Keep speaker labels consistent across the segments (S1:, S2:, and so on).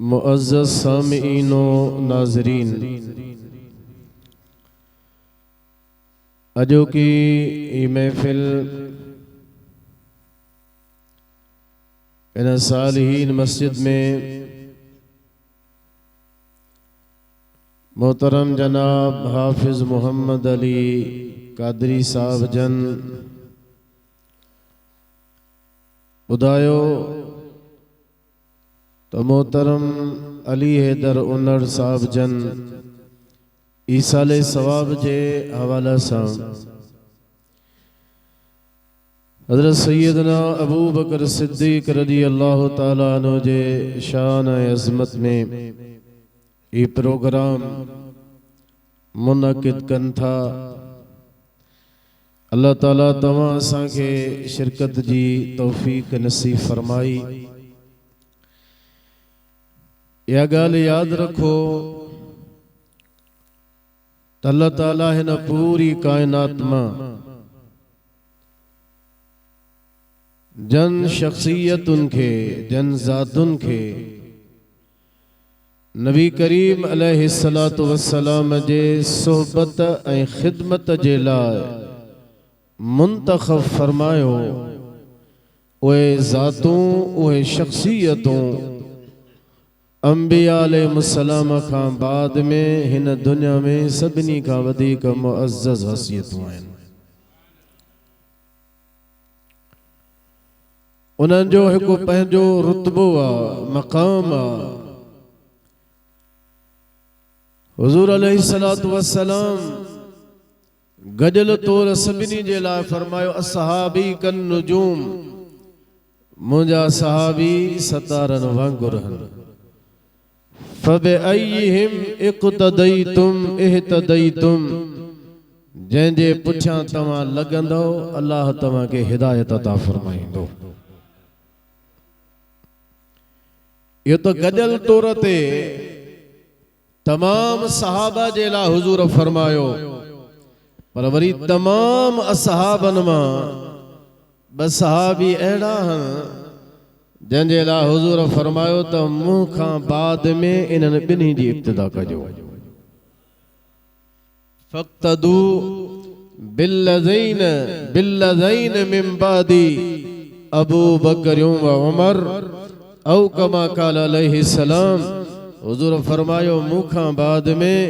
S1: मुअज़्ज़ज़ सामिईन व नाज़रीन, अजो की महफिल इन सालिहीन मस्जिद में मोहतरम जनाब हाफिज मोहम्मद अली कादरी साहब जन बुधायो तो मोहतरम अली हैदर उनर साहब जन ईसाले सवाब जे हवाला सां हज़रत सैयदना अबू बकर सिद्दीक़ रज़ी अल्लाह ताला अन्हु जे शान अज़मत में ये प्रोग्राम मुनक़िद कन था। अल्लाह ताला तवां असांखे शिरकत जी तौफ़ीक़ नसीब फरमाई। या गाल याद रखो त अल्लाह ताला हिन पूरी कायनात मां जन शख्सियतुन के जन ज़ातुन के नबी करीम अलैहिस्सलातु वस्सलाम जे सोहबत ऐं खिदमत जे लाइ मुंतखब फरमायो। उहे ज़ातूं उहे शख्सियतूं अंबिया अलैहिस्सलाम खां बाद में हिन दुनिया में सभिनी खां वधीक मुअज़्ज़ज़ हसीयतूं आहिनि। उन्हनि जो हिकु पंहिंजो रुतबो आहे, मक़ाम आहे। हुज़ूर अलैहिस्सलातु वस्सलाम गजल तोर सभिनी जे लाइ फरमायो असहाबी कन नुजूम मुंहिंजा सहाबी सतारन वांगुर हन फबअय्यिहिम इक़्तदयतुम इहतदयतुम जंहिंजे पुठियां तव्हां लॻंदो अल्लाह तव्हांखे हिदायत अता फरमाईंदो। इहो त गजल तौर ते तमाम सहाबा जे लाइ हुजूर फरमायो, पर वरी तमाम असहाबन मां ब सहाबी अहिड़ा हन जंहिंजे लाइ हुजूर फरमायो त मूं खां बाद में इन्हनि ॿिन्ही जी इब्तिदा कजो। फक़्तदू बिल्लज़ैन मिन बादी अबू बकर व उमर औ कमा क़ाल अलैहि सलाम। हुजूर फरमायो मूं खां बाद में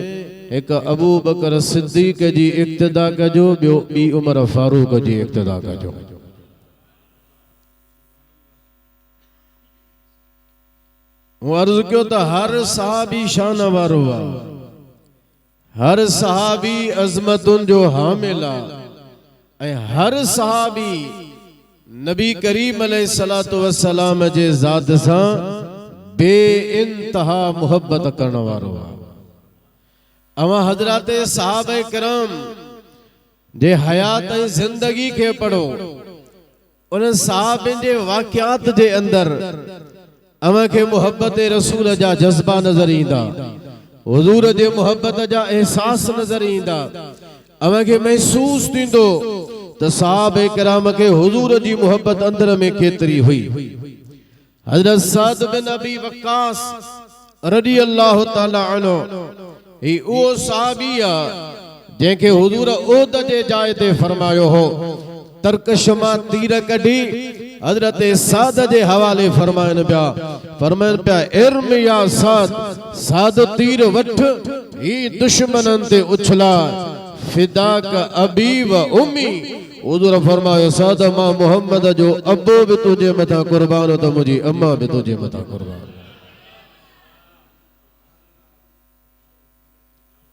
S1: एक अबू बकर सिद्दीक़ जी इब्तिदा कजो, ॿी उमर फारूक जी इब्तिदा कजो। अर्ज़ कयो त हर सहाबी शान वारो आहे, हर सहाबी अज़मतुन जो हामिल आहे, हर सहाबी नबी करीम अलैहिस्सलातु वस्सलाम जे ज़ात सां बे इंतहा मोहब्बत करण वारो आहे। अवां हज़रात सहाबा किराम जे हयात ऐं ज़िंदगी खे पढ़ो, उन सहाबनि जे वाक़ियात जे अंदर अवां खे मोहब्बत रसूल जा जज़्बा नज़र ईंदा, हुजूर जे मोहब्बत जा एहसास नज़र ईंदा। अवां खे महसूस थींदो त सहाबा किराम खे हुजूर जी मोहब्बत अंदर में केतरी हुई। हज़रत साद बिन अबी वक्कास रज़ी अल्लाह ताला अन्हु ही उहो सहाबी आहे जंहिंखे हुजूर ओद जे जाइ ते फरमायो हो, तरकश मां तीर कढी हज़रत साद जे हवाले फरमाइनि पिया इर्म या साद तीर वठ ही दुश्मननि ते उछला फिदाक अबी व उम्मी। हुजूर फरमायो साद मां मोहम्मद जो अबो भी तुझे मथा कुर्बान तो मुझी अम्मा भी तुझे मथा कुर्बान।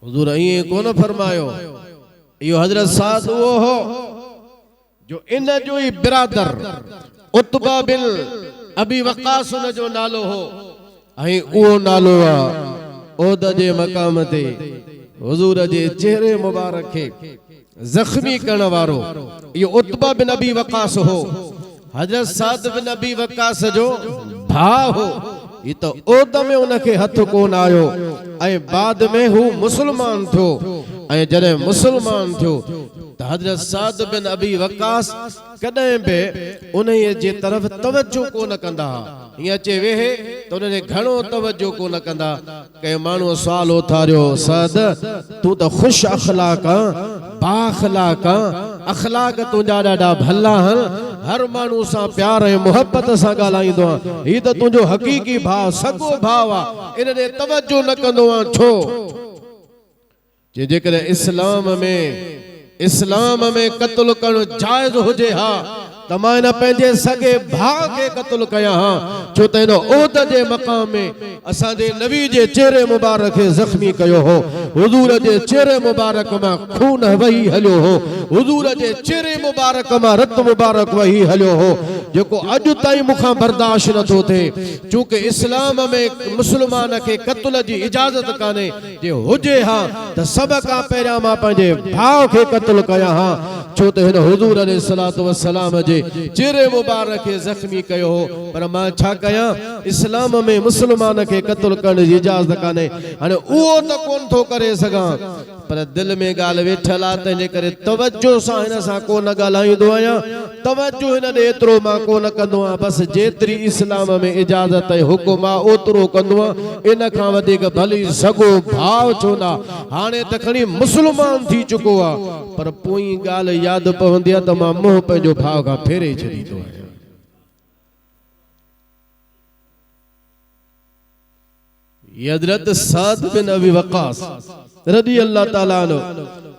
S1: हुजूर ईअं कोन फरमायो, इहो हज़रत साद उहो हो जो इन जो ही बिरादर उतबा बिन अबी वक्कास उन जो नालो हो, ऐं उहो नालो आहे ओद जे मक़ाम ते हुजूर जे चेहरे मुबारक खे ज़ख्मी करण वारो। इहो उतबा बिन अबी वक्कास हो, हज़रत साद बिन अबी वक्कास जो भाउ हो। ये तो ओद में उनके हथ कोन आयो ऐं बाद में हू मुसलमान थियो, ऐं जॾहिं मुसलमान थियो त हज़रत साद बिन अबी वक्कास कॾहिं बि उन जे तरफ़ तवज्जो कोन कंदा। हीअं अचे वेहे त उन्हनि घणो तवज्जो कोन कंदा। कंहिं माण्हूअ सुवाल उथारियो, साद तूं त ख़ुश अखलाक आं, बाअखलाक आं, अखलाक तुंहिंजा ॾाढा भला आहिनि, हर माण्हू सां प्यार ऐं मोहब्बत सां ॻाल्हाईंदो आहे, हीउ त तुंहिंजो हक़ीक़ी भाउ सॻो भाउ आहे, इन ॾे तवज्जो न कंदो आहे छो? जेकॾहिं इस्लाम में क़त्ल करणु जाइज़ हुजे हा त मां इन पंहिंजे सॻे भाउ खे क़त्ल कयां हा, छो त हिन ओद जे मक़ाम में असांजे नबी जे चेहरे मुबारक खे ज़ख्मी कयो हो, हुजूर जे चेहरे मुबारक मां खून वही हलियो हो, हुजूर जे चेहरे मुबारक मां रत मुबारक वही हलियो हो, जेको अॼु ताईं मूंखां बर्दाश्त नथो थिए। चूंकि इस्लाम में मुस्लमान खे क़त्ल जी इजाज़त कान्हे, जे हुजे हा त सभ खां पहिरियां मां पंहिंजे भाउ खे क़त्ल कयां हा, छो त हिन हुजूर अलैहिस्सलातु वस्सलाम जे चेहरे मुबारक खे ज़ख्मी कयो हो। पर मां छा कयां, इस्लाम में मुसलमान खे क़त्ल करण जी इजाज़त कान्हे, हाणे उहो त कोन थो करे सघां, पर दिल में ॻाल्हि वेठल आहे, तंहिंजे करे तवज्जो सां हिन सां कोन ॻाल्हाईंदो आहियां, तवज्जो हिन ॾे एतिरो मां कोन कंदो आहियां, बसि जेतिरी इस्लाम में इजाज़त ऐं हुकुम आहे ओतिरो कंदो आहियां, इन खां वधीक भली सॻो भाउ छो न। हाणे त खणी मुसलमान थी चुको आहे, पर पोइ ॻाल्हि यादि पवंदी आहे त मां मुंहुं पंहिंजो भाउ खां फेरे छॾींदो आहियां। हज़रत साद बिन अबी वक्कास रज़ी अल्लाह ताला अन्हु,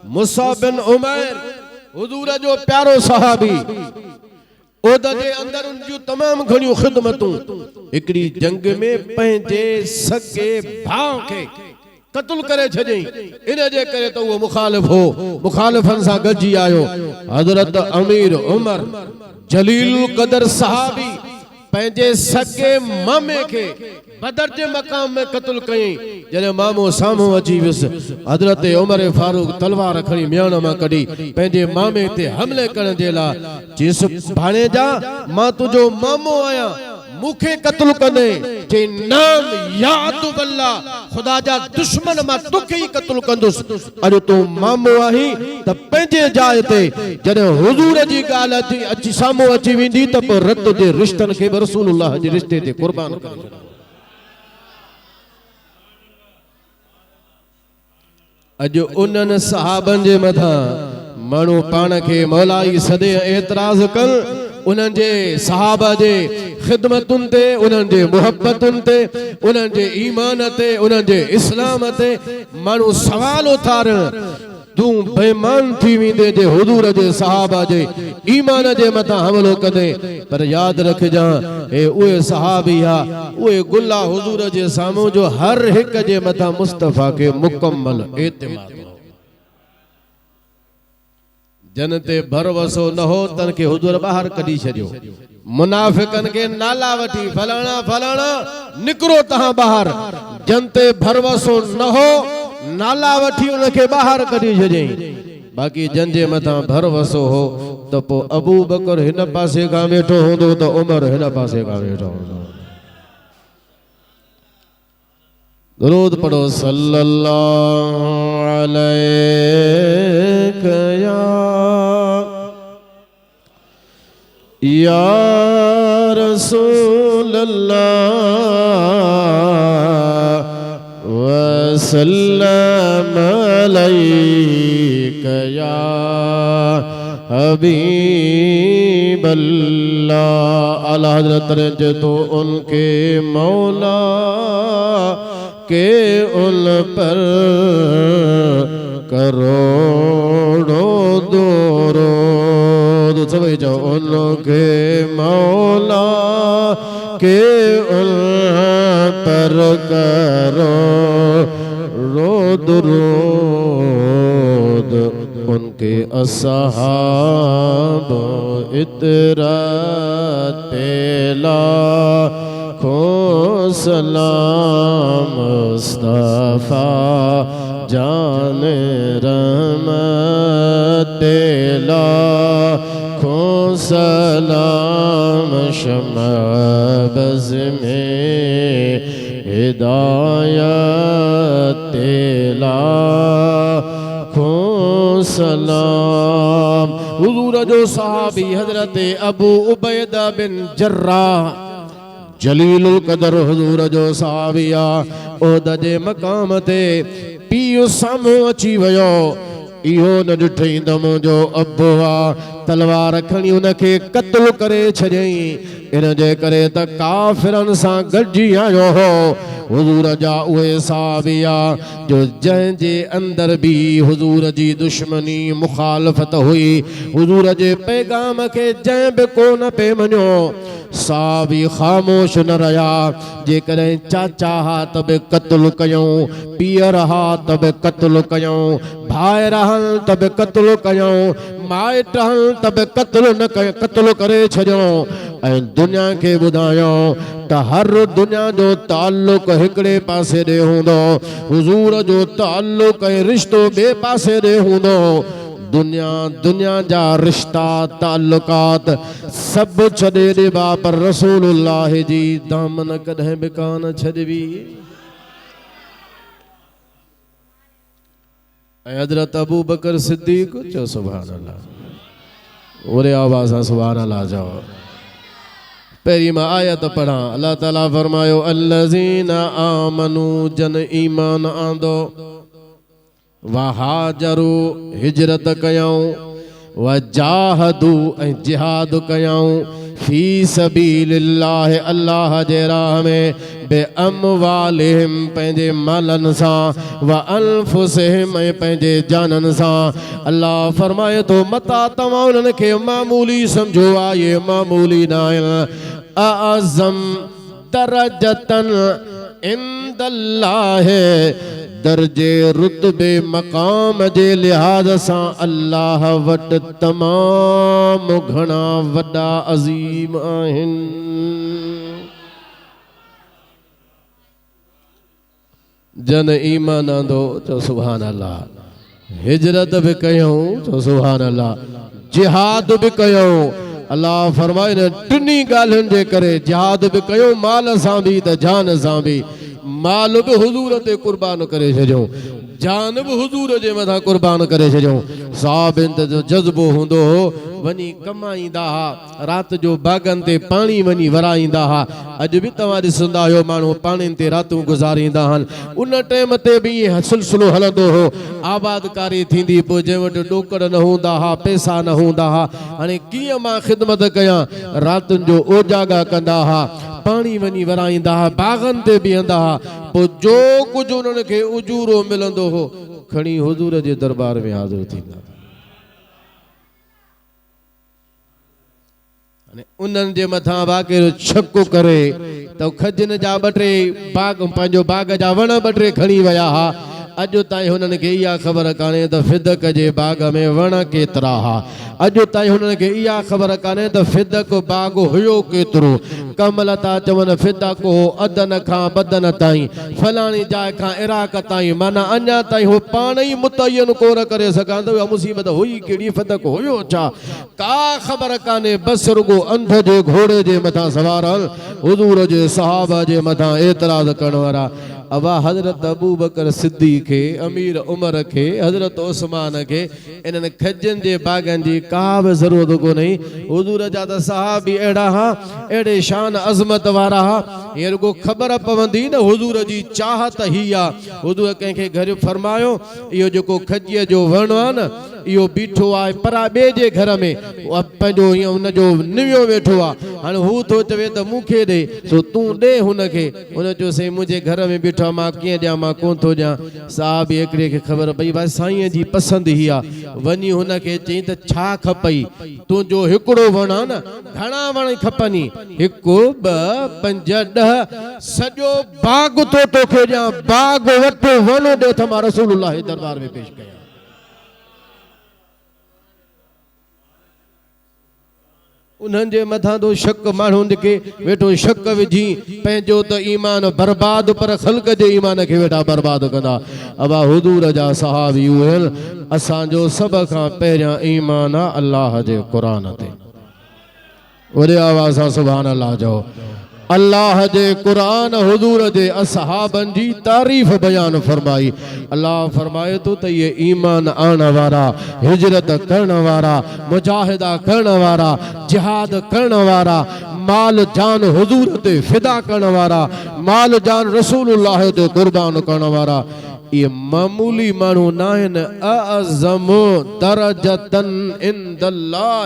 S1: मुसाब बिन उमैर हुजूर जो प्यारो सहाबी, ओद जे अंदर उन जूं तमाम घणियूं ख़िदमतूं, हिकड़ी जंग में पंहिंजे सगे भाउ खे क़त्ल करे छॾई इन जे करे तो वो मुखालिफ हो मुखालिफन सा गजी आयो हजरत अमीर उमर जलील कदर सहाबी पंहिंजे सगे मामे के बदर जे मकाम में क़त्ल कई जने मामो सामो अची विस हजरत उमर फारूक तलवार खणी म्यान मां कढी पंहिंजे मामे ते हमले करण जे ला जिस भाणे जा मां तुझो मामो आया मुखे क़त्ल कने जे नाम याद बल्ला खुदा जा दुश्मन मां तुखे ही क़त्ल कंदुस अरे तू मामो आही त पंहिंजे जाइ ते जने हुजूर जी गाल अची सामो अची विंदी त रत जे रिश्तन के रसूलुल्लाह जे रिश्ते ते कुर्बान करे अज उन्हनि सहाबन जे मथा माण्हू पाण खे मौलाई सदे एतराज़ कन उन्हनि जे सहाबा जे खिदमतुनि ते उन्हनि जे मुहब्बतुनि ते उन्हनि जे ईमान ते उन्हनि जे इस्लाम ते माण्हू सवाल उथारण तू बेईमान थी वेंदे जे हुजूर जे सहाबा जे ईमान जे मथा हमलो कंदे पर याद रखजा ए उहे सहाबी आ उहे गुल्ला हुजूर जे साम्हूं जो हर हिक जे मथा मुस्तफा के मुकम्मल एतिमाद जनते भरवसो न हो तन के हुजूर बाहर कढी छडियो मुनाफिकन के नाला वठी फलाना फलाना निकरो तहां बाहर जनते भरवसो न हो नाला वठी उनके बाहर कढी छडई बाकी जन जे मथा भरवसो हो तो पो अबू बकर हिन पासे का वेठो होंदो तो उमर हिन पासे का वेठो होंदो दुरूद पढ़ो सल्लल्लाहु अलैहि या रसूल अल्लाह वसल्लम अलैका या हबीब अल्लाह आला हज़रत रज तो उनके मौला के उन पर करोड़ों दुरूद सब जो उनके मौला के उन पर करोड़ों दुरूद उनके असहाब इतरात पेला खो सलाम मुस्तफा जान रहमत तेला खो सलाम शमबज़ में हिदायत तेला खो सलाम हुजूर जो सहाबी हजरत अबू उबैदा बिन जर्राह जलीलुल कदर हुजूर जो सहाबिया ओद जे मकाम ते पीउ साम्हूं अची वियो इहो न ॾिठई त मुंहिंजो अबु आहे तलवार खणी उनखे क़त्ल करे छॾियई इन जे करे त काफ़िरनि सां गॾिजी आयो हो हुजूर जा उहे सहाबिया जो जंहिंजे अंदर भी हुजूर जी दुश्मनी मुखालफत हुई हुजूर जे पैगाम खे जंहिं बि कोन पे मञियो साहबी खामोश न रहा जेकॾहिं चाचा हा त बि क़त्ल कयूं पीअर हा त बि क़त्ल कयूं भाइर हल त बि क़त्ल कयूं माइट हल त बि क़त्ल करे छॾियूं ऐं दुनिया खे ॿुधायूं त हर दुनिया जो ताल्लुक हिकिड़े पासे ॾे हूंदो हुजूर जो ताल्लुक ऐं रिश्तो ॿिए पासे ॾे हूंदो दुनिया जा रिश्ता ताल्लुकात सब छॾे ॾिबा पर रसूलुल्लाह जी दामन कॾहिं बि कान छॾबी ऐं हज़रत अबू बकर सिद्दीक़ चओ सुभान अल्लाह ओरे आवाज़ सां सुभान अल्लाह चओ पहिरीं मां आयत पढ़ां अल्लाह ताला फरमायो अल्लज़ीना आमनू जन ईमान आंदो वहाजरू हिजरत कयूं वजाहदू ऐं जिहाद कयूं फी सबीलिल्लाह अल्लाह जे राह में बे अमवालिहिम पंहिंजे मालनि सां व अनफुसिहिम ऐं पंहिंजे जाननि सां अल्लाह फरमाए थो मता तव्हां उन्हनि खे मामूली सम्झो आहे ये मामूली न आहिनि अअज़म दरजतन इंदल्लाह दर्जे रुतबे मकाम जे लिहाज सां अल्लाह वट तमाम घणा वॾा अज़ीम आहिनि। जन ईमान आंदो तो सुभान अल्लाह, हिजरत भी कयूं तो सुभान अल्लाह, जिहाद भी कयूं। अल्लाह फरमाए न टिनी ॻाल्हियुनि जे करे जिहाद भी कयूं, माल सां भी त जान सां भी। माल भी हुजूर ते कुर्बान करे छॾियो, जान भी हुजूर जे मथां कुर्बान करे छॾियो। साहबनि ते जो जज़्बो हूंदो हो, वञी कमाईंदा हा, रात जो बागनि ते पाणी वञी वराईंदा हा। अॼु भी तव्हां ॾिसंदा आहियो माण्हू पाणिनि ते रातूं गुज़ारींदा आहिनि। उन टाइम ते भी इहे सिलसिलो हलंदो हो, आबादकारी थींदी, पोइ जंहिं वटि ॾोकड़ न हूंदा हा, पैसा न हूंदा हा, हाणे कीअं मां ख़िदमत कयां, रातुनि जो ओजागा कंदा हा, पाणी वञी वराईंदा हा, बागनि ते बीहंदा हा। पोइ जो कुझु उन्हनि खे उजूरो मिलंदो हो खणी हुजूर जे दरबार में हाज़िर थींदा। उन्हनि जे मथां वाक़िर शक करे त खजन जा ॿ टे बाग, पंहिंजो बाग जा वण ॿ टे खणी विया हा। अॼु ताईं हुननि खे इहा ख़बर कान्हे त फिदक जे बाग में वण केतिरा हा। अॼु ताईं हुननि खे इहा ख़बर कान्हे त फिदक बाग हुयो केतिरो। कमल था चवनि फिदक हो अदन खां बदन ताईं, फलाणी जाइ खां इराक ताईं, माना अञा ताईं हो पाण ई मुतयन कोन करे सघां त उहा मुसीबत हुई कहिड़ी, फिदक हुयो छा, का ख़बर कान्हे। बस रुगो अंध जे घोड़े जे मथां सवारल हुजूर जे सहाबा जे मथां एतराज़ करण वारा। अबा हज़रत अबू बकर सिद्दीक़ खे, अमीर उमर खे, हज़रत उस्मान खे इन्हनि खजनि जे बागनि जी का बि ज़रूरत कोन्हे। हुजूर जा त सहाबी अहिड़ा हा, अहिड़े शान अज़मत वारा हा, हीअं रुगो ख़बर पवंदी न हुजूर जी चाहत ही आहे। हुजूर कंहिंखे घर फरमायो इहो जेको खजीअ जो वण आहे न, इहो बीठो आहे परा ॿिए जे घर में, पंहिंजो ईअं हुनजो निवियो वेठो आहे। हाणे हू थो चवे त मूंखे ॾे, सो तूं ॾे हुनखे। हुन चयो साईं मुंहिंजे घर में बीठो आहे, मां कीअं ॾियां, मां कोन थो ॾियां। साहब हिकिड़े खे ख़बर पई भाई साईं जी पसंदि ही आहे। वञी हुनखे चई त छा खपई, तुंहिंजो हिकिड़ो वण आहे न, घणा वण खपनि, हिकु ॿ 5 10, सॼो बाग थो तोखे ॾियां, बाग वटि वण ॾे त मां रसूलुल्लाह दरबार में पेश कयां। उन्हनि जे मथां तो शक माण्हुनि खे वेठो शक विझी पंहिंजो त ईमान बर्बाद, पर ख़ल्क़ जे ईमान खे वेठा बर्बाद कंदा। अबा हुजूर जा सहाबी उहे, असांजो सभ खां पहिरियां ईमान आहे अल्लाह जे क़ुरान ते। वॾे आवाज़ सां सुभान अल्लाह चओ। अल्लाह जे क़ुरान हुजूर जे असहाबनि जी तारीफ़ बयान फरमाई। अल्लाह फरमाए तो त ये ईमान आने वारा, हिजरत करण वारा, मुजाहिदा करण वारा, जिहाद करण वारा, माल जान हुजूर ते फिदा करण वारा, माल जान रसूलुल्लाह ते कुर्बान करण वारा, ये मामूली मानू नाहिन। अअज़म दरजतन इंदल्लाह,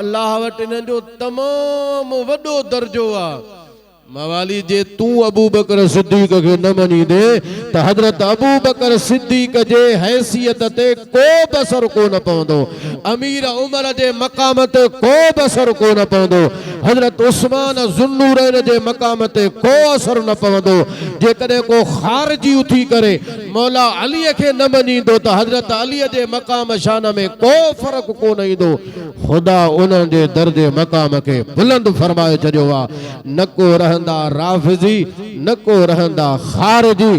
S1: अल्लाह वटि इन्हनि जो तमाम वॾो दर्जो आहे। मवाली जे तू अबू बकर सिद्दीक के न मनी दे तो हजरत अबू बकर सिद्दीक जे हैसियत ते को बसर को न पवंदो, अमीर उमर जे मकाम ते को बसर को न पवंदो, हजरत उस्मान ज़ुन्नूरैन जे मकाम ते को असर न पवंदो। जे कदे को खारजी उठी करे मौला अली के न मनींदो तो हजरत अली जे मकाम शान में को फर्क को न ईंदो। खुदा उन्हनि जे दर्जे मकाम के बुलंद फरमाए छॾियो आहे। न को रहंदा राफ़िज़ी, न को रहंदा खारजी,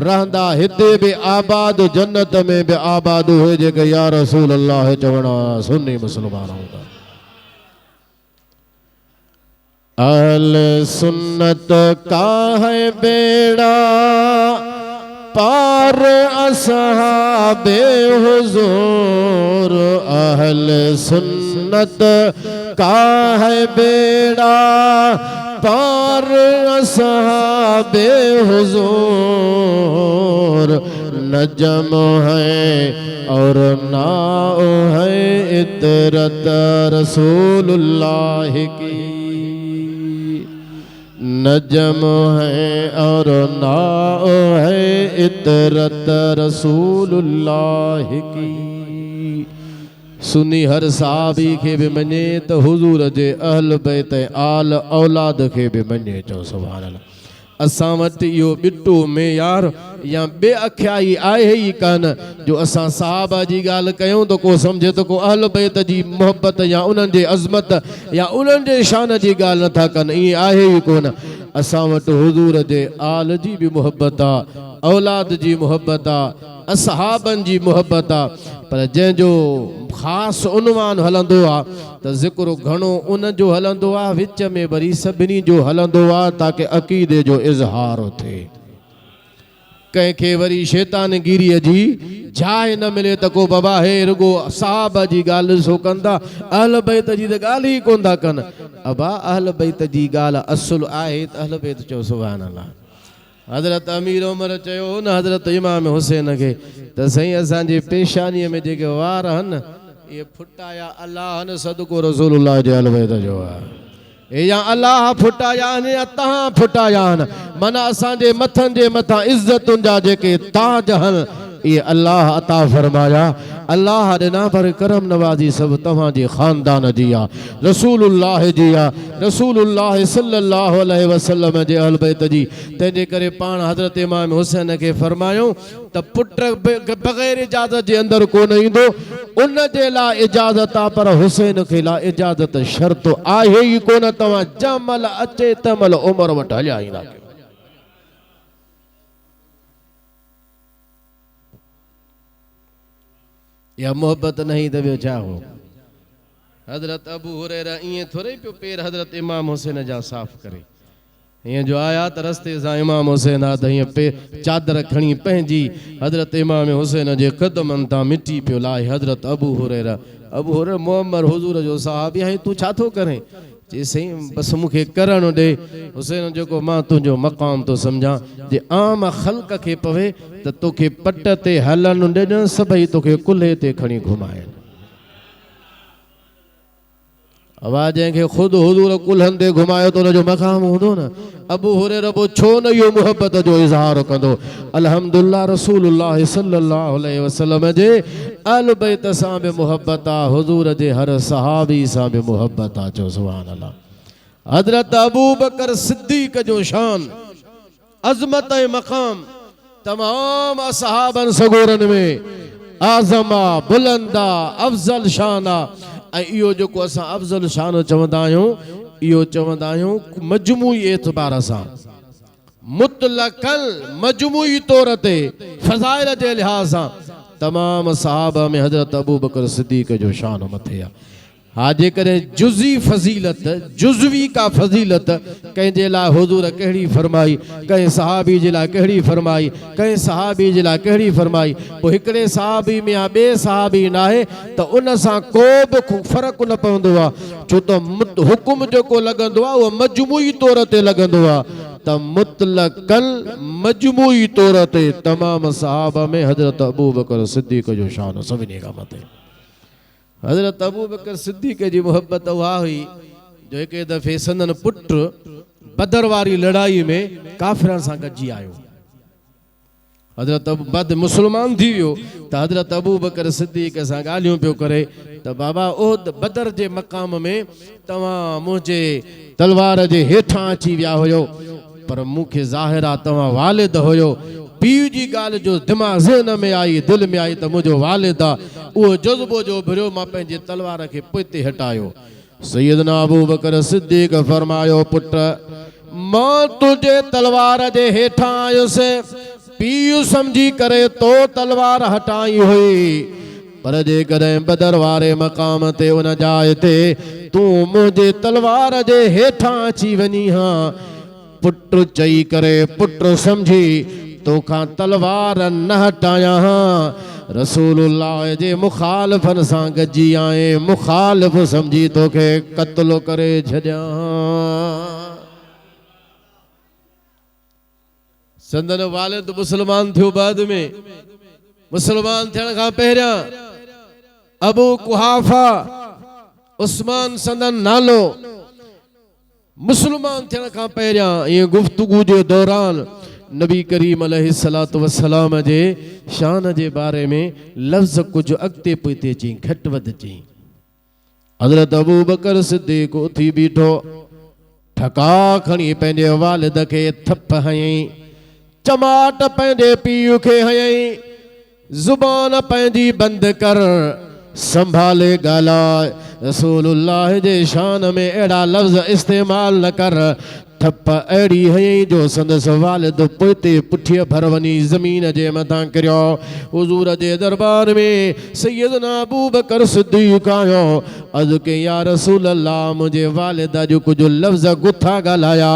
S1: रहंदा हिते भी आबाद, जन्नत में भी आबाद हुए जेके या रसूल अल्लाह चवणा सुन्नी मुसलमान होगा। अहले सुन्नत का है बेड़ा पार असहाबे हुजूर, अहले सुन्नत का है बेड़ा पार असहाबे हुजूर, नजम है और नाव है इतरत रसूलुल्लाह की, नजम है और नाव है इतरत रसूलुल्लाह की। सुनी हर साहबी के भी मने तो हुजूर जे अहल बैत आल औलाद के भी मने चो सुभान अल्लाह। असां वटि इहो बिट्टो मेयार या बे अख्याई आहे ई कान जो असां सहाबा जी ॻाल्हि कयूं तो को सम्झे तो को अहल बैत जी मोहब्बत या उन्हनि जे अज़मत या उन्हनि जे शान जी ॻाल्हि नथा कनि, ईअं आहे ई कोन। असां वटि हुज़ूर जे आल जी बि मोहब्बत आहे, औलाद जी मोहब्बत आहे, असहाबनि जी मोहब्बत आहे, पर जंहिंजो ख़ासि उनवान हलंदो आहे त ज़िक्र घणो उन जो हलंदो आहे, विच में वरी सभिनी जो हलंदो आहे ताकि अक़ीदे जो इज़हार थिए। कंहिंखे वरी शैतानगिरीअ जी जाइ न मिले त को बाबा हे रुगो सहाबा जी ॻाल्हि ॾिसो कंदा, अहल बैत जी त ॻाल्हि ई कोन था कनि। अबा अहल बैत जी ॻाल्हि असुलु आहे त अहल बैत चओ सुभान अल्लाह। हज़रत अमीर उमर चयो न हज़रत इमाम हुसैन खे त साईं असांजे पेशानीअ में जेके वार आहिनि ये फुटाया अल्लाह ने सदको रसूलुल्लाह जे अहल बैत जो आहे, या अल्लाह फुटाया आहिनि या तव्हां फुटाया आहिनि, माना असांजे मथनि जे मथां इज़तुनि जा जेके ताज आहिनि ये अल्लाह अता फरमाया, अल्लाह ॾिना, पर करम नवाज़ी सब तव्हांजे ख़ानदान जी आहे, रसूलुल्लाह जी आहे, रसूलुल्लाह सल्लल्लाहु अलैहि वसल्लम जे अहल बैत जी। तंहिंजे करे पाण हज़रत इमाम हुसैन खे फरमायूं त पुट बग़ैर इजाज़त जे अंदरि कोन ईंदो, उन जे लाइ इजाज़त आहे, पर हुसैन खे लाइ इजाज़त शर्त आहे ई कोन। तव्हां जंहिंमहिल अचे तंहिंमहिल उमर वटि हलिया ईंदा। या मोहब्बत नहीं तो ॿियो छा हो। हज़रत अबू हुरैरा ईअं थोरे पियो पेर हज़रत इमाम हुसैन जा साफ़ करे, हीअं जो आया त रस्ते सां इमाम हुसैन आहे त हीअं चादर खणी पंहिंजी हज़रत इमाम हुसैन जे क़दमनि तां मिटी पियो लाहे। हज़रत अबू हुरैरा मुहम्मद हुज़ूर जो सहाबी आहे, तूं छा थो करें? चई साईं बसि मूंखे करणु ॾे, हुसैन जेको मां तुंहिंजो मक़ाम थो सम्झां, जे आम ख़ल्क़ खे पवे त तोखे पट ते हलणु ॾिन, सभई तोखे कुल्हे ते खणी घुमाइनि। आवाज़ जंहिंखे ख़ुदि हुज़ूर कुल्हनि ते घुमायो त हुनजो मक़ाम हूंदो न। अबू हुरैरा पोइ छो न इहो मुहबत जो इज़हार कंदो? अल्हम्दुलिल्लाह रसूलुल्लाह सल्लल्लाहु अलैहि वसल्लम जे अहल बैत सां बि मुहबत आहे, हुज़ूर जे हर सहाबी सां बि मुहबत आहे। चओ सुभान अल्लाह। हज़रत अबू बकर सिद्दीक़ जो शान, अज़मत ऐं मक़ाम तमाम असहाबन सगोरन में आज़मा, बुलंदा, अफ़ज़ल शान आहे। ऐं इहो जेको असां अफ़ज़ल शान चवंदा आहियूं, इहो चवंदा आहियूं मजमूई एतबार सां, मुतलक़ल मजमूई तौर ते फ़ज़ाइल जे लिहाज़ सां तमाम सहाबा में हज़रत अबू बकर सिद्दीक़ जो शान मथे आहे। हा जेकॾहिं जुज़ी फज़ीलत, जुज़वी का फज़ीलत कंहिंजे लाइ हुज़ूर कहिड़ी फरमाई, कंहिं सहाबी जे लाइ कहिड़ी फरमाई, कंहिं सहाबी जे लाइ कहिड़ी फरमाई, पोइ हिकिड़े सहाबी में या ॿिए सहाबी न आहे त उन सां को बि फ़र्क़ु न पवंदो आहे, छो त हुकुम जेको लॻंदो आहे उहो मजमूई तौर ते लॻंदो आहे। त मुतलक़ल मजमूई तौर ते तमाम सहाबा में हज़रत अबू बकर सिद्दीक़ जो शान सभिनी खां मथे। हज़रत अबू बकर सिद्दीक़ जी मोहब्बत उहा हुई जो हिकु दफ़े संदन पुटु बदर वारी लड़ाई में काफ़िरनि सां गॾिजी आयो। हज़रत बद मुस्लमान थी वियो त हज़रत अबू बकर सिद्दीक़ सां ॻाल्हियूं पियो करे त बाबा ओद बदर जे मक़ाम में तव्हां मुंहिंजे तलवार जे हेठां अची विया हुयो, पर मूंखे ज़ाहिर आहे तव्हां वालिद हुयो। पीउ जी ॻाल्हि जो दिमाग़ ज़हन में आई, दिलि में आई त मुंहिंजो वालिद आहे, उहो जज़्बो जो भरियो, मां पंहिंजे तलवार खे पोइते हटायो। सैयदना अबू बकर सिद्दीक़ फरमायो, पुट मां तुंहिंजे तलवार जे हेठां आयुसि, पीउ सम्झी करे तो तलवार हटाई हुई, पर जेकॾहिं बदर वारे मक़ाम ते उन जाइ ते तूं मुंहिंजे तलवार जे हेठां अची वञी हा, पुट चई करे पुट सम्झी तोखां तलवार न हटाया हां, रसूलुल्लाह जे मुखालिफ़नि सां गॾिजी आए, मुखालिफ़ सम्झी तोखे क़त्ल करे छॾिया। संदन वालिद मुस्लमान थियो, बाद में मुस्लमान थियण खां पहिरियां अबू कुहाफा उस्मान संदन नालो, मुस्लमान थियण खां पहिरियां ये गुफ्तगू जे दौरान नबी करीम अलैहिस्सलातु वस्सलाम जे शान जे बारे में लफ्ज़ कुछ अॻिते पोइते चई, घटि वधि चई। हज़रत अबू बकर सिद्दीक़ उथी बीठो, ठका खणी पंहिंजे वालिद खे थप हयईं, चमाट पंहिंजे पीउ खे हयईं, ज़ुबान पंहिंजी बंदि कर, संभाले ॻाल्हाए, रसूलुल्लाह जे शान में अहिड़ा लफ़्ज़ इस्तेमाल न कर। थप अहिड़ी हयईं जो संदसि वालिद पोइते पुठीअ भर वञी ज़मीन जे मथां किरियो। हुज़ूर जे दरबार में सैयदना अबू बकर सिद्दीक़ आयो। अर्ज़ु कई या रसूल अल्लाह, मुंहिंजे वालिद अॼु कुझु लफ़्ज़ गुथा ॻाल्हाया,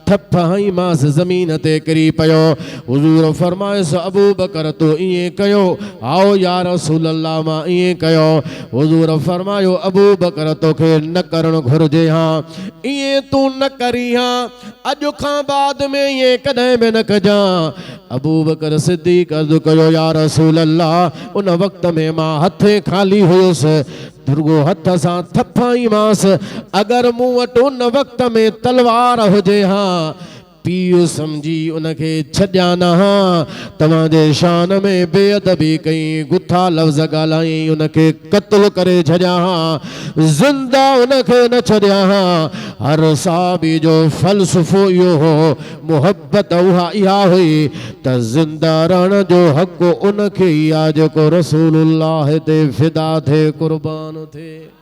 S1: थप हई मांस ज़मीन ते किरी पियो। हुज़ूर फरमायसि अबू बकर तूं ईअं कयो? आओ या रसूल अल्लाह, मां ईअं कयो। हुज़ूर फरमायो अबू बकर तोखे न करणु घुरिजे हां, ईअं तूं न करी हां, अॼु खां बाद में ईअं कॾहिं बि न कजां। अबू बकर सिद्दीक़ अर्ज़ु कयो या रसूल अल्लाह, उन वक़्त में मां हथे खाली हुयुसि, दुर्गो हथ सां थप हई मांस, अगर मूं वटि उन वक़्त में तलवार हुजे हां, पीउ समझी उनखे छॾिया न हां, तव्हांजे शान में बेअदबी कई, गुथा लफ़्ज़ ॻाल्हाई, उनखे क़त्ल करे छॾिया हां, ज़िंदा उनखे न छॾिया हां। हर साहबी जो फ़लसफ़ो इहो हो, मुहब्बत उहा इहा हुई त ज़िंदा रहण जो हक़ उनखे ई आहे जेको रसूलुल्लाह ते फ़िदा थे, क़ुर्बान थे,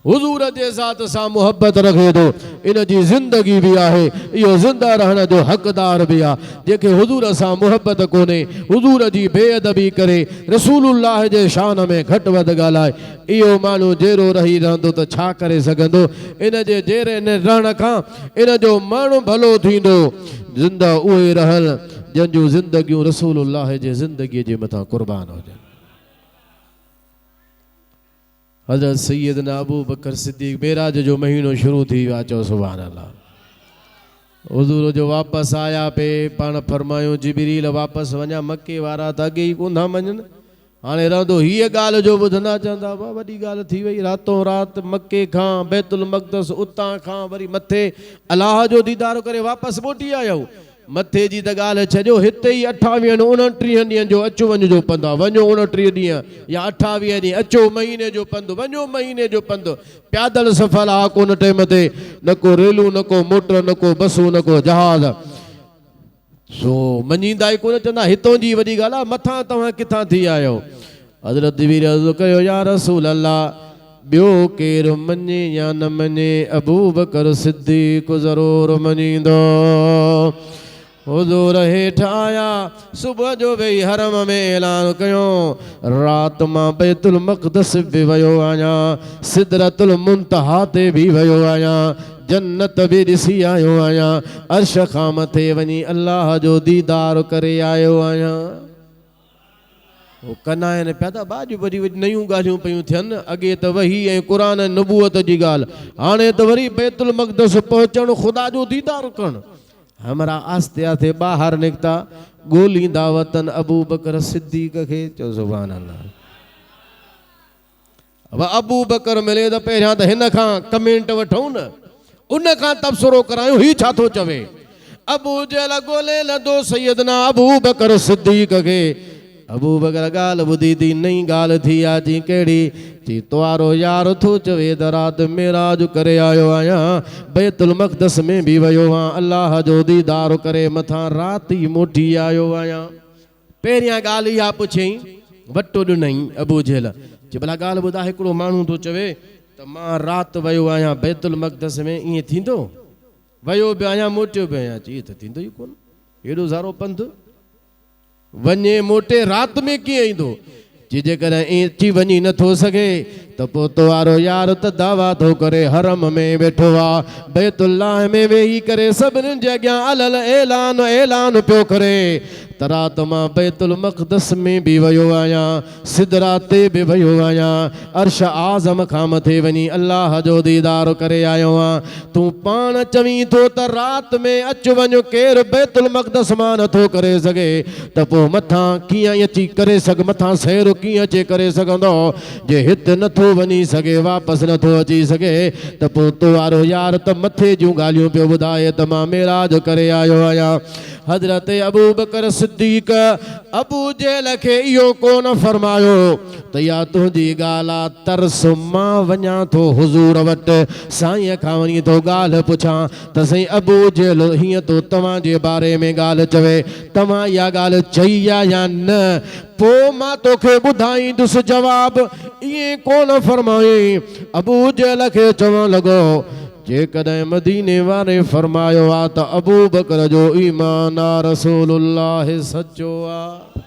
S1: हुज़ूर जे ज़ात सां मुहब्बत रखे थो। इन जी ज़िंदगी बि आहे, इहो ज़िंदा रहण जो हक़दार बि आहे। जेके हुज़ूर सां मुहब्बत कोन्हे, हुज़ूर जी बेअदबी करे, रसूलुल्लाह जे शान में घटि वधि ॻाल्हाए, इहो माण्हू जहिड़ो रही रहंदो त छा करे सघंदो। इन जे जहिड़े रहण खां इन जो माण्हू भलो थींदो। ज़िंदा उहे रहनि जंहिंजूं ज़िंदगियूं रसूलुल्लाह जे ज़िंदगीअ जे मथां क़ुर्बान हुजनि। हज़रत सैयदना अबू बकर सिद्दीक़, मेराज जो महीनो शुरू थी वियो आहे, चओ सुभान अल्लाह। हुज़ूर जो वापसि आया पे, पाण फरमायूं जिबरील वापसि वञा, मके वारा त अॻे ई कोन था मञनि, हाणे रहंदो हीअ ॻाल्हि जो ॿुधंदा, चवंदा वाह वॾी ॻाल्हि थी वई, रातों राति मके खां बैतुल मक़दस, उतां खां वरी मथे अलाह जो दीदार करे वापसि मोटी आया आहियूं। मथे जी त ॻाल्हि छॾियो, हिते ई 28 29 ॾींहंनि जो अचु वञ जो पंधु आहे, वञो 29 ॾींहं या 28 ॾींहं, अचो महीने जो पंधु, वञो महीने जो पंधु, पैदल सफ़र आहे कोन टाइम ते, न को रेलूं, न को मोटर, न को बसूं, न को जहाज़। सो मञींदा ई कोन, चवंदा हितों जी वॾी ॻाल्हि आहे, मथां तव्हां किथां थी आहियो। हज़रत जिबरील अर्ज़ु कयो या रसूल अल्लाह, ॿियो केरु मञे या न मञे, अबू बकर सिद्दीक़ ज़रूरु मञींदो। हुज़ूर हेठि आया, सुबुह जो वेही हरम में ऐलान कयो, राति मां बैतुल मक़दस बि वियो आहियां, सिदरतुल मुंतहा ते बि वियो आहियां, जन्नत बि ॾिसी आयो आहियां, अर्श खां मथे वञी अल्लाह जो दीदार करे आयो आहियां। कंदा आहिनि पिया त बाॼ वरी नयूं ॻाल्हियूं पियूं थियनि, अॻे त वही ऐं क़ुरान नबूअत जी ॻाल्हि, हाणे त वरी बैतुल मक़दस पहुचणु, ख़ुदा जो दीदार करणु। हमरा आस्ते आस्ते ॿाहिरि निकिता, ॻोल्हींदा वतन अबू बकर सिद्दीक़ खे, चओ सुभान अल्लाह। अब अबू बकर मिले त पहिरियां त हिन खां कमेंट वठूं न, उन खां तबसरो करायूं, ही छा थो चवे। अबू जहल ॻोल्हे लधो सैयदना अबू बकर सिद्दीक़ खे। अबू बकर ॻाल्हि ॿुधी थी, नई ॻाल्हि थी आहे, जी कहिड़ी, चई तुआरो यार थो चवे त राति मेराज करे आयो आहियां, बैतुल मक़दस में बि वियो आहियां, अल्लाह जो दीदार करे मथां राति ई मोटी आयो आहियां। पहिरियां ॻाल्हि इहा पुछई, वटो ॾिनई अबू जहल, चई भला ॻाल्हि ॿुधाए, हिकिड़ो माण्हू थो चवे त मां राति वियो आहियां बैतुल मक़दस में, ईअं थींदो? वियो बि आहियां मोटियो बि आहियां, चई त थींदो ई कोन, हेॾो सारो पंधु वञे मोटे राति में कीअं ईंदो। जी जेकॾहिं ईअं अची वञी नथो सघे त पोइ तो वारो यार त दावा थो करे हरम में वेठो आहे, बैतुल्लाह में वेही करे सभिनीनि जे अॻियां अलल ऐलान ऐलान पियो करे त राति मां बैतुल मक़दस में बि वियो आहियां, सिदरा ते बि वियो आहियां, अर्श आज़म खां मथे वञी अल्लाह जो दीदार करे आयो आहियां। तूं पाण चवीं थो त राति में अचु वञु, केरु बैतुल मक़दस मां नथो करे सघे त पोइ मथां कीअं अची करे सघ, मथां सैर कीअं अचे करे सघंदो। जे हिते नथो वञी सघे, वापसि नथो अची सघे त पोइ तो वारो यार त मथे जूं ॻाल्हियूं पियो ॿुधाए त मां मेराज करे आयो आहियां। हजरत अबू बकर सिद्दीक अबू जेल खे इहो कोन फरमायो त या तुंहिंजी ॻाल्हि आहे तरस मां वञा थो हुज़ूर वटि साईं खां वञी थो ॻाल्हि पुछां त साईं अबू जेल हीअं तो तव्हांजे बारे में ॻाल्हि चवे तव्हां इहा ॻाल्हि चई आहे या न पोइ मां तोखे ॿुधाईंदुसि जवाब ईअं कोन फरमाई अबू जेल खे चवणु लॻो जेकॾहिं मदीने वारे फरमायो आहे त अबू बकर जो ईमान आहे रसूलुल्लाह सचो आहे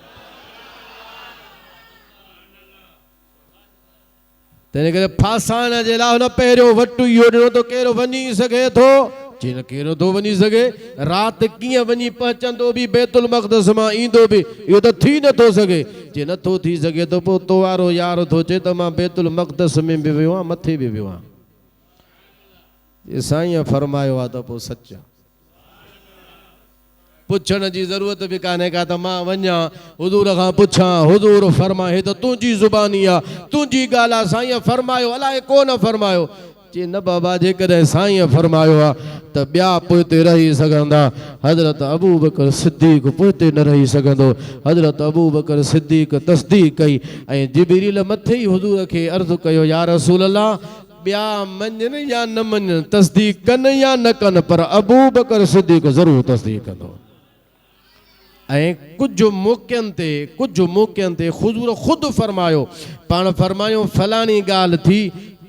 S1: तंहिं करे फासाइण जे लाइ हुन पहिरियों वटु इहो ॾिनो त कहिड़ो वञी सघे थो चई न कहिड़ो थो वञी सघे राति कीअं वञी पहुचंदो बि बैतुल मक़दस मां ईंदो बि इहो त थी नथो सघे जे नथो थी सघे त पोइ तो वारो यार थो चए त मां बैतुल मक़दस में बि वियो आहियां मथे बि वियो आहियां ये साईं फरमायो आहे त पोइ सच आहे पुछण जी ज़रूरत बि कान्हे का त मां वञा हुज़ूर खां पुछां हुज़ूर फरमाए त तुंहिंजी ज़ुबानी आहे तुंहिंजी ॻाल्हि आहे साईं फरमायो अलाए कोन फरमायो चई न बाबा जेकॾहिं साईं फरमायो आहे त ॿिया पोइ ते रही सघंदा हज़रत अबू बकर सिद्दीक़ पोइ ते न रही सघंदो हज़रत अबू बकर सिद्दीक़ तस्दीक़ कई ऐं जिबरील मथे ई हुज़ूर खे अर्ज़ु कयो या रसूल अल्लाह ॿिया मञनि या न मञनि तस्दीक़ कनि या न कनि पर अबू बकर सिद्दीक़ ज़रूरु तस्दीक़ कंदो ऐं कुझु मौक़नि ते हुज़ूर ख़ुदि फरमायो पाण फरमायो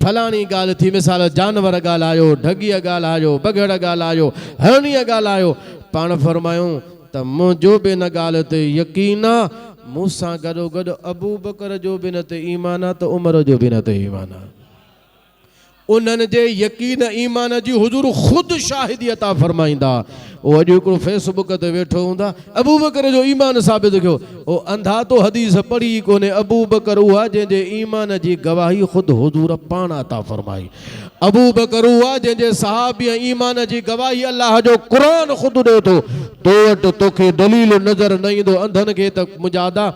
S1: फलाणी ॻाल्हि थी मिसाल जानवर ॻाल्हायो ढॻीअ ॻाल्हायो बगड़ ॻाल्हायो हरणीअ ॻाल्हायो पाण फरमायूं त मुंहिंजो बि हिन ॻाल्हि ते यकीन आहे मूंसां गॾोगॾु अबू बकर जो बि न ते ईमान आहे त उमर जो बि न ते ईमान आहे उन्हनि जे यकीन ईमान जी हुज़ूर ख़ुदि शाहिदी अता फरमाईंदा वो अॼु हिकिड़ो फेसबुक ते वेठो हूंदा अबू बकर जो ईमान साबित कयो वो अंधा तो हदीस पढ़ी कोन्हे अबू बकर उहा जंहिंजे ईमान जी गवाही ख़ुदि हुज़ूर पाण अता फरमाई अबू बकर उहा जंहिंजे सहाबी ईमान जी गवाही अल्लाह जो क़ुरान ख़ुदि ॾिए थो तो वटि तोखे दलील नज़र न ईंदो अंधनि खे त मुजादा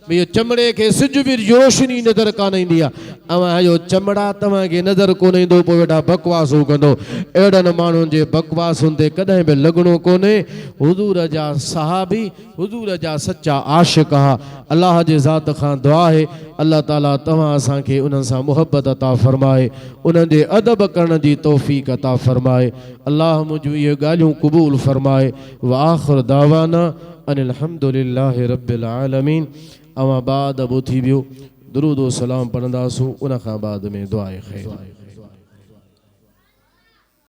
S1: भई चमड़े खे सिज बि रोशनी नज़र कान ईंदी आहे अवां चमड़ा तव्हांखे नज़र कोन ईंदो पोइ वेठा बकवासूं कंदो अहिड़नि माण्हुनि जे बकवासुनि ते कॾहिं बि लॻणो कोन्हे हुज़ूर जा सहाबी हुज़ूर जा सच्चा आशिक़ हा अल्लाह जे ज़ात खां दुआ आहे अल्लाह ताला तव्हां असांखे उन्हनि सां मुहबत अता फरमाए उन्हनि जे अदब करण जी तौफ़ीक़ अता फरमाए अल्लाह मुंहिंजूं इहे ॻाल्हियूं क़बूल फरमाए व आख़िर दावाना अनिल हम्दुलिल्लाहि रब्बिल आलमीन अवां बाद अबो थी वियो दुरूद व सलाम पढ़ंदासूं उन खां बाद में दुआ ख़ैर